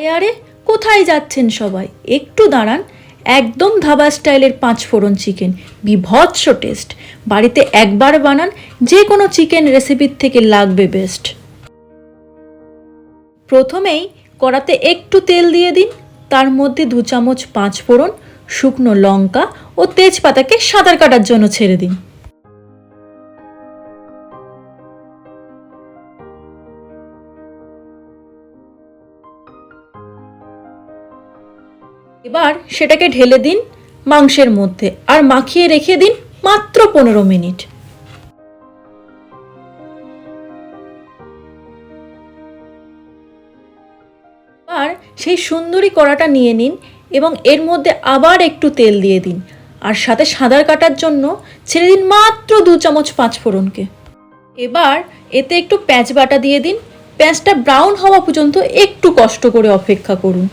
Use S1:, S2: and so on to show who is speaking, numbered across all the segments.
S1: আরে আরে, কোথায় যাচ্ছেন সবাই? একটু দাঁড়ান। একদম ধাবা স্টাইলের 5 ফোড়ন চিকেন, বিভৎস টেস্ট। বাড়িতে একবার বানান, যে কোনো চিকেন রেসিপির থেকে লাগবে বেস্ট। প্রথমেই কড়াতে একটু তেল দিয়ে দিন, তার মধ্যে 2 চামচ 5 ফোড়ন, শুকনো লঙ্কা ও তেজপাতাকে সাঁতার কাটার জন্য ছেড়ে দিন। এবার সেটাকে ঢেলে দিন মাংসের মধ্যে আর মাখিয়ে রেখে দিন মাত্র 15 মিনিট। আর সেই সুন্দরী কড়াটা নিয়ে নিন এবং এর মধ্যে আবার একটু তেল দিয়ে দিন আর সাথে সাঁতার কাটার জন্য ছেড়ে দিন মাত্র 2 চামচ 5 ফোড়নকে। এবার এতে একটু পেঁয়াজ বাটা দিয়ে দিন। পেঁয়াজটা ব্রাউন হওয়া পর্যন্ত একটু কষ্ট করে অপেক্ষা করুন।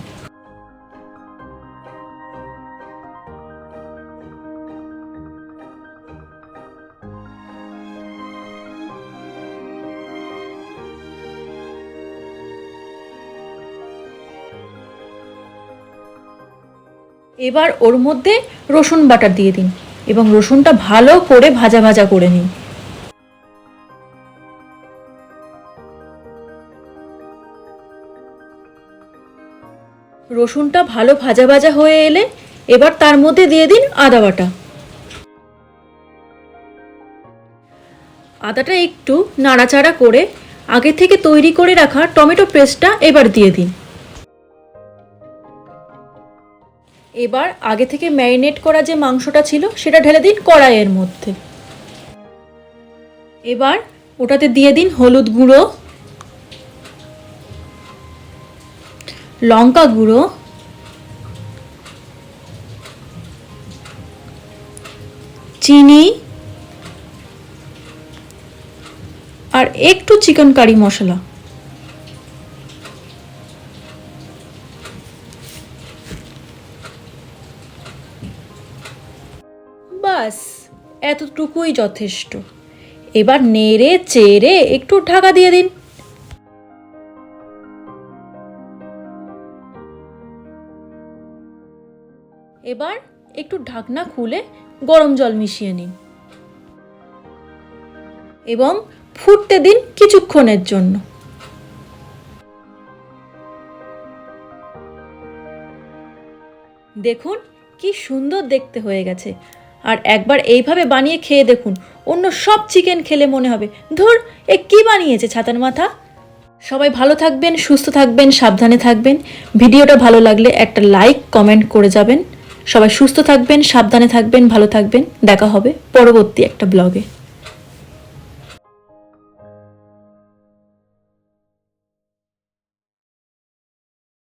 S1: এবার ওর মধ্যে রসুন বাটা দিয়ে দিন এবং রসুনটা ভালো করে ভাজা ভাজা করে নিন। রসুনটা ভালো ভাজা ভাজা হয়ে এলে এবার তার মধ্যে দিয়ে দিন আদা বাটা। আদাটা একটু নাড়াচাড়া করে আগে থেকে তৈরি করে রাখা টমেটো পেস্টটা এবার দিয়ে দিন। এবার আগে থেকে ম্যারিনেট করা যে মাংসটা ছিল সেটা ঢেলে দিন কড়াইয়ের মধ্যে। এবার ওটাতে দিয়ে দিন হলুদ গুঁড়ো, লঙ্কা গুঁড়ো, চিনি আর একটু চিকেন কারি মশলা। বাস এতটুকুই যথেষ্ট। এবার নেড়ে চেড়ে একটু ঢাকা দিয়ে দিন। এবার একটু ঢাকনা খুলে গরম জল মিশিয়ে নিন এবং ফুটতে দিন কিছুক্ষণের জন্য। দেখুন কি সুন্দর দেখতে হয়ে গেছে। আর একবার এইভাবে বানিয়ে খেয়ে দেখুন, অন্য সব চিকেন খেলে মনে হবে ধুর এ কি বানিয়েছে ছাতার মাথা। সবাই ভালো থাকবেন, সুস্থ থাকবেন, সাবধানে থাকবেন। ভিডিওটা ভালো লাগলে একটা লাইক কমেন্ট করে যাবেন। সবাই সুস্থ থাকবেন, সাবধানে থাকবেন, ভালো থাকবেন। দেখা হবে পরবর্তী একটা ব্লগে।